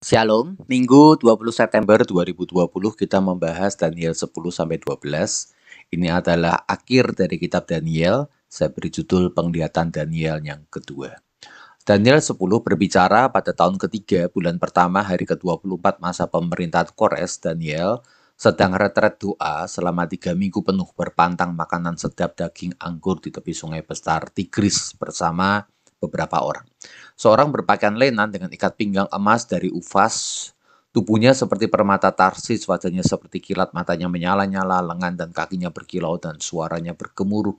Shalom, Minggu 20 September 2020 kita membahas Daniel 10-12. Ini adalah akhir dari kitab Daniel. Saya beri judul penglihatan Daniel yang kedua. Daniel 10 berbicara pada tahun ketiga, bulan pertama, hari ke-24 masa pemerintahan Kores. Daniel sedang retret doa selama 3 minggu penuh berpantang makanan sedap daging anggur di tepi sungai besar Tigris bersama beberapa orang. Seorang berpakaian lenan dengan ikat pinggang emas dari Ufas, tubuhnya seperti permata Tarsis, wajahnya seperti kilat, matanya menyala-nyala, lengan dan kakinya berkilau dan suaranya bergemuruh.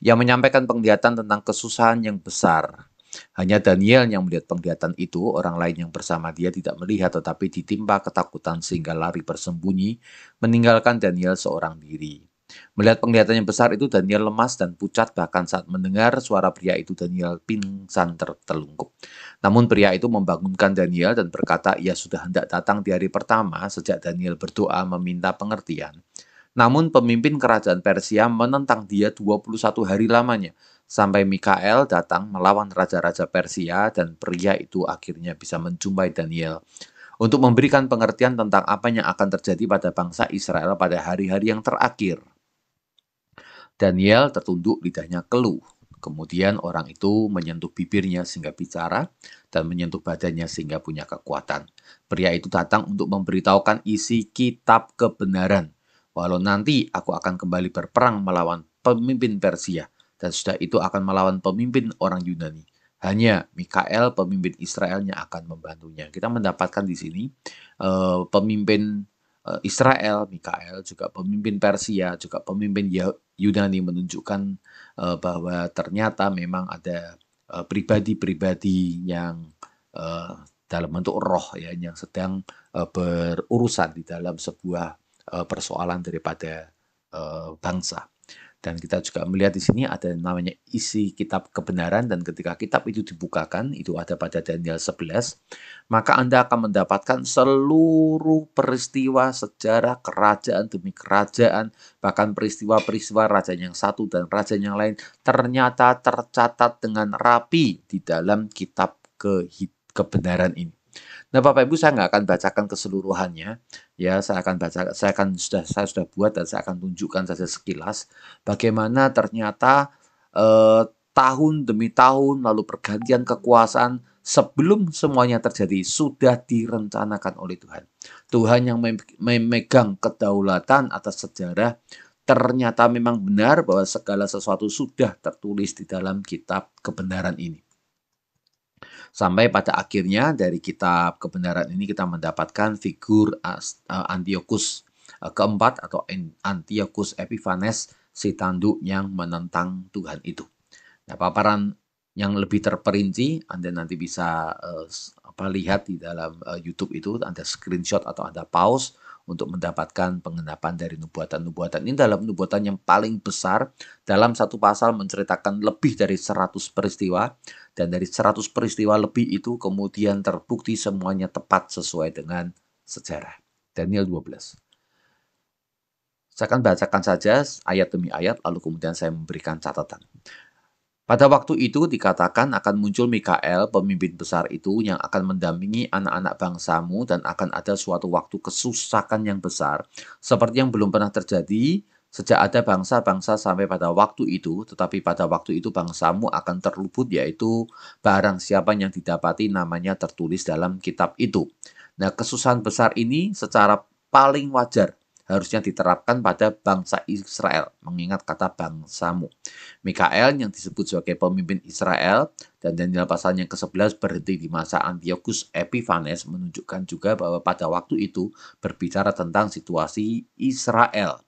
Ia menyampaikan penglihatan tentang kesusahan yang besar. Hanya Daniel yang melihat penglihatan itu, orang lain yang bersama dia tidak melihat tetapi ditimpa ketakutan sehingga lari bersembunyi, meninggalkan Daniel seorang diri. Melihat penglihatan yang besar itu, Daniel lemas dan pucat, bahkan saat mendengar suara pria itu, Daniel pingsan tertelungkup. Namun pria itu membangunkan Daniel dan berkata ia sudah hendak datang di hari pertama sejak Daniel berdoa meminta pengertian. Namun pemimpin kerajaan Persia menentang dia 21 hari lamanya, sampai Mikael datang melawan raja-raja Persia dan pria itu akhirnya bisa menjumpai Daniel untuk memberikan pengertian tentang apa yang akan terjadi pada bangsa Israel pada hari-hari yang terakhir. Daniel tertunduk, lidahnya keluh. Kemudian orang itu menyentuh bibirnya sehingga bicara dan menyentuh badannya sehingga punya kekuatan. Pria itu datang untuk memberitahukan isi kitab kebenaran. Walau nanti aku akan kembali berperang melawan pemimpin Persia dan sudah itu akan melawan pemimpin orang Yunani. Hanya Mikael pemimpin Israelnya akan membantunya. Kita mendapatkan di sini pemimpin Israel, Mikael, juga pemimpin Persia, juga pemimpin Yunani menunjukkan bahwa ternyata memang ada pribadi-pribadi yang dalam bentuk roh ya yang sedang berurusan di dalam sebuah persoalan daripada bangsa. Dan kita juga melihat di sini ada namanya isi kitab kebenaran, dan ketika kitab itu dibukakan, itu ada pada Daniel 11, maka Anda akan mendapatkan seluruh peristiwa sejarah kerajaan demi kerajaan, bahkan peristiwa-peristiwa raja yang satu dan raja yang lain ternyata tercatat dengan rapi di dalam kitab kebenaran ini. Nah, Bapak Ibu, saya nggak akan bacakan keseluruhannya. Ya, saya sudah buat dan saya akan tunjukkan saja sekilas bagaimana ternyata tahun demi tahun lalu pergantian kekuasaan sebelum semuanya terjadi sudah direncanakan oleh Tuhan. Tuhan yang memegang kedaulatan atas sejarah, ternyata memang benar bahwa segala sesuatu sudah tertulis di dalam kitab kebenaran ini. Sampai pada akhirnya dari kitab kebenaran ini kita mendapatkan figur Antiochus keempat atau Antiochus Epiphanes, si tanduk yang menentang Tuhan itu. Nah, paparan yang lebih terperinci Anda nanti bisa lihat di dalam YouTube itu, Anda screenshot atau Anda pause untuk mendapatkan penggenapan dari nubuatan-nubuatan. Ini dalam nubuatan yang paling besar, dalam satu pasal menceritakan lebih dari 100 peristiwa, dan dari 100 peristiwa lebih itu kemudian terbukti semuanya tepat sesuai dengan sejarah. Daniel 12. Saya akan bacakan saja ayat demi ayat, lalu kemudian saya memberikan catatan. Pada waktu itu dikatakan akan muncul Mikael, pemimpin besar itu, yang akan mendampingi anak-anak bangsamu, dan akan ada suatu waktu kesusahan yang besar, seperti yang belum pernah terjadi sejak ada bangsa-bangsa sampai pada waktu itu, tetapi pada waktu itu bangsamu akan terluput, yaitu barang siapa yang didapati namanya tertulis dalam kitab itu. Nah, kesusahan besar ini secara paling wajar harusnya diterapkan pada bangsa Israel, mengingat kata bangsamu. Mikael yang disebut sebagai pemimpin Israel dan Daniel pasal yang ke-11 berhenti di masa Antiochus Epiphanes menunjukkan juga bahwa pada waktu itu berbicara tentang situasi Israel.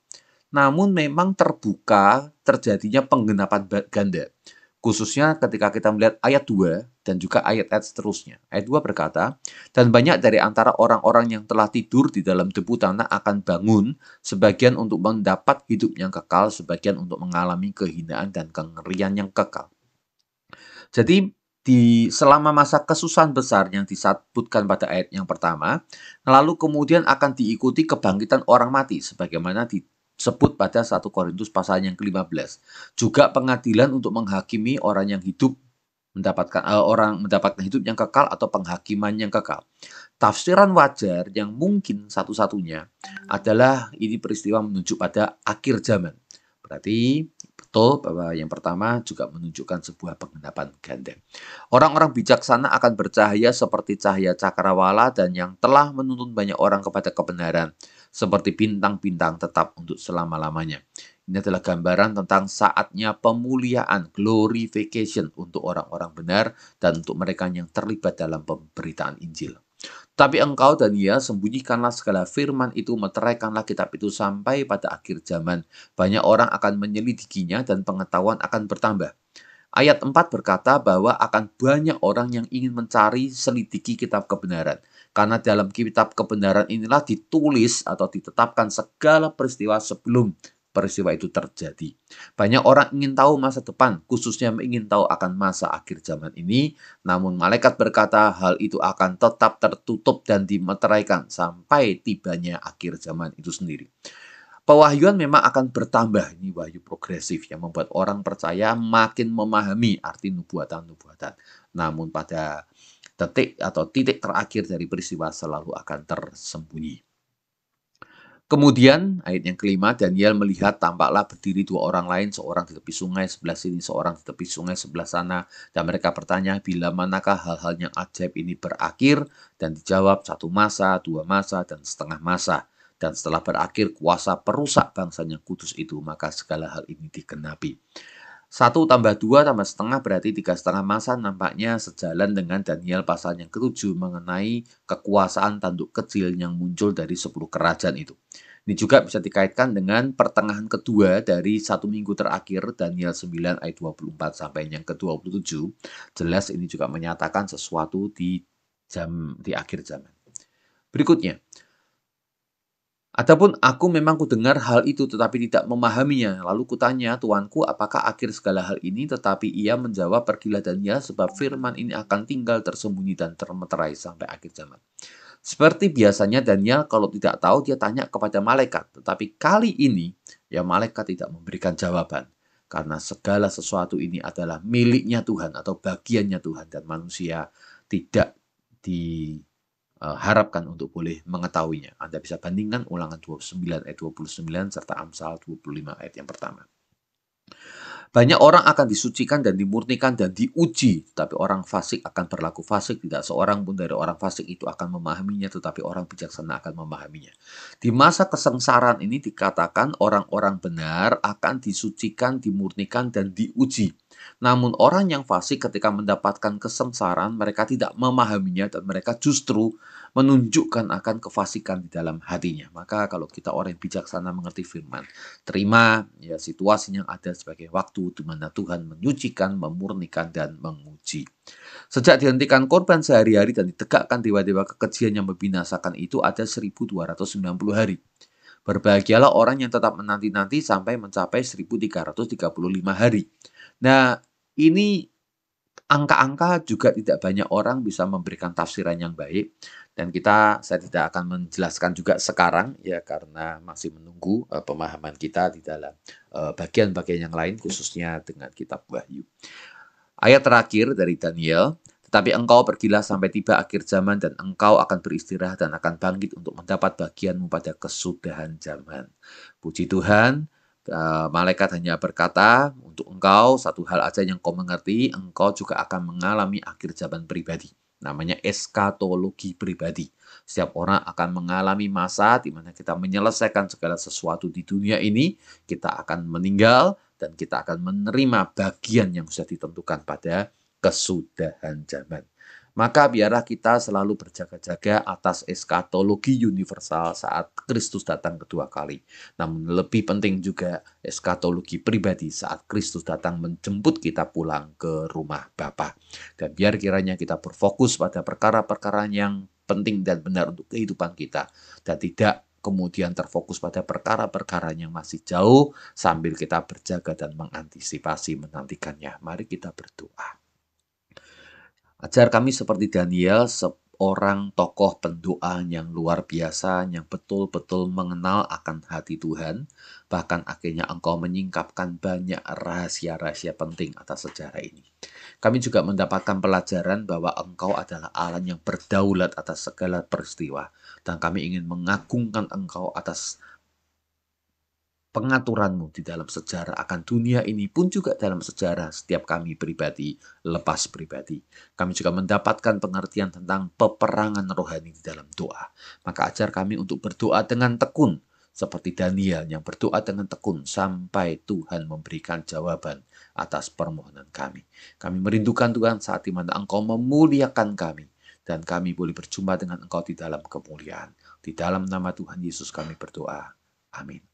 Namun memang terbuka terjadinya penggenapan ganda. Khususnya ketika kita melihat ayat 2 dan juga ayat-ayat seterusnya. Ayat 2 berkata, dan banyak dari antara orang-orang yang telah tidur di dalam debu tanah akan bangun, sebagian untuk mendapat hidup yang kekal, sebagian untuk mengalami kehinaan dan kengerian yang kekal. Jadi selama masa kesusahan besar yang disebutkan pada ayat yang pertama, lalu kemudian akan diikuti kebangkitan orang mati, sebagaimana disebut pada 1 Korintus pasal yang ke-15. Juga pengadilan untuk menghakimi orang yang hidup orang mendapatkan hidup yang kekal atau penghakiman yang kekal. Tafsiran wajar yang mungkin satu-satunya adalah ini peristiwa menunjuk pada akhir zaman. Berarti betul bahwa yang pertama juga menunjukkan sebuah penggenapan ganda. Orang-orang bijaksana akan bercahaya seperti cahaya cakrawala dan yang telah menuntun banyak orang kepada kebenaran, seperti bintang-bintang tetap untuk selama-lamanya. Ini adalah gambaran tentang saatnya pemuliaan, glorification untuk orang-orang benar dan untuk mereka yang terlibat dalam pemberitaan Injil. Tapi engkau, Daniel, sembunyikanlah segala firman itu, meteraikanlah kitab itu sampai pada akhir zaman. Banyak orang akan menyelidikinya dan pengetahuan akan bertambah. Ayat 4 berkata bahwa akan banyak orang yang ingin mencari selidiki kitab kebenaran. Karena dalam kitab kebenaran inilah ditulis atau ditetapkan segala peristiwa sebelum peristiwa itu terjadi. Banyak orang ingin tahu masa depan, khususnya ingin tahu akan masa akhir zaman ini. Namun malaikat berkata hal itu akan tetap tertutup dan dimeteraikan sampai tibanya akhir zaman itu sendiri. Pewahyuan memang akan bertambah, ini wahyu progresif yang membuat orang percaya makin memahami arti nubuatan-nubuatan. Namun pada detik atau titik terakhir dari peristiwa selalu akan tersembunyi. Kemudian ayat yang kelima, Daniel melihat tampaklah berdiri dua orang lain, seorang di tepi sungai sebelah sini, seorang di tepi sungai sebelah sana. Dan mereka bertanya, bila manakah hal-hal yang ajaib ini berakhir? Dan dijawab, 1 masa, 2 masa, dan setengah masa. Dan setelah berakhir kuasa perusak bangsanya kudus itu, maka segala hal ini digenapi. 1 tambah 2 tambah setengah berarti 3,5 masa, nampaknya sejalan dengan Daniel pasal yang ke-7 mengenai kekuasaan tanduk kecil yang muncul dari 10 kerajaan itu. Ini juga bisa dikaitkan dengan pertengahan kedua dari 1 minggu terakhir Daniel 9 ayat 24 sampai yang ke-27. Jelas ini juga menyatakan sesuatu di akhir zaman. Berikutnya, adapun aku memang kudengar hal itu tetapi tidak memahaminya. Lalu kutanya, Tuanku, apakah akhir segala hal ini? Tetapi ia menjawab, pergilah Daniel, sebab firman ini akan tinggal tersembunyi dan termeterai sampai akhir zaman. Seperti biasanya Daniel kalau tidak tahu dia tanya kepada malaikat. Tetapi kali ini ya malaikat tidak memberikan jawaban. Karena segala sesuatu ini adalah miliknya Tuhan atau bagiannya Tuhan. Dan manusia tidak diharapkan untuk boleh mengetahuinya. Anda bisa bandingkan Ulangan 29 ayat 29 serta Amsal 25 ayat yang pertama. Banyak orang akan disucikan dan dimurnikan dan diuji, tetapi orang fasik akan berlaku fasik. Tidak seorang pun dari orang fasik itu akan memahaminya, tetapi orang bijaksana akan memahaminya. Di masa kesengsaraan ini dikatakan orang-orang benar akan disucikan, dimurnikan, dan diuji. Namun orang yang fasik ketika mendapatkan kesengsaraan, mereka tidak memahaminya dan mereka justru menunjukkan akan kefasikan di dalam hatinya. Maka kalau kita orang yang bijaksana mengerti firman, terima ya situasi yang ada sebagai waktu di mana Tuhan menyucikan, memurnikan, dan menguji. Sejak dihentikan korban sehari-hari dan ditegakkan dewa-dewa kekejian yang membinasakan itu ada 1290 hari. Berbahagialah orang yang tetap menanti-nanti sampai mencapai 1335 hari. Nah, ini angka-angka juga tidak banyak orang bisa memberikan tafsiran yang baik. Dan saya tidak akan menjelaskan juga sekarang ya karena masih menunggu pemahaman kita di dalam bagian-bagian yang lain khususnya dengan kitab Wahyu. Ayat terakhir dari Daniel, tetapi engkau pergilah sampai tiba akhir zaman dan engkau akan beristirahat dan akan bangkit untuk mendapat bagianmu pada kesudahan zaman. Puji Tuhan, malaikat hanya berkata untuk engkau satu hal aja yang kau mengerti, engkau juga akan mengalami akhir zaman pribadi. Namanya eskatologi pribadi. Setiap orang akan mengalami masa di mana kita menyelesaikan segala sesuatu di dunia ini, kita akan meninggal dan kita akan menerima bagian yang sudah ditentukan pada kesudahan zaman. Maka biarlah kita selalu berjaga-jaga atas eskatologi universal saat Kristus datang kedua kali. Namun lebih penting juga eskatologi pribadi saat Kristus datang menjemput kita pulang ke rumah Bapa. Dan biar kiranya kita berfokus pada perkara-perkara yang penting dan benar untuk kehidupan kita. Dan tidak kemudian terfokus pada perkara-perkara yang masih jauh sambil kita berjaga dan mengantisipasi menantikannya. Mari kita berdoa. Ajar kami seperti Daniel, seorang tokoh pendoa yang luar biasa, yang betul-betul mengenal akan hati Tuhan, bahkan akhirnya engkau menyingkapkan banyak rahasia-rahasia penting atas sejarah ini. Kami juga mendapatkan pelajaran bahwa engkau adalah Allah yang berdaulat atas segala peristiwa, dan kami ingin mengagungkan engkau atas pengaturanmu di dalam sejarah akan dunia ini pun juga dalam sejarah setiap kami pribadi, lepas pribadi. Kami juga mendapatkan pengertian tentang peperangan rohani di dalam doa. Maka ajar kami untuk berdoa dengan tekun, seperti Daniel yang berdoa dengan tekun sampai Tuhan memberikan jawaban atas permohonan kami. Kami merindukan Tuhan saat di mana Engkau memuliakan kami, dan kami boleh berjumpa dengan Engkau di dalam kemuliaan. Di dalam nama Tuhan Yesus kami berdoa. Amin.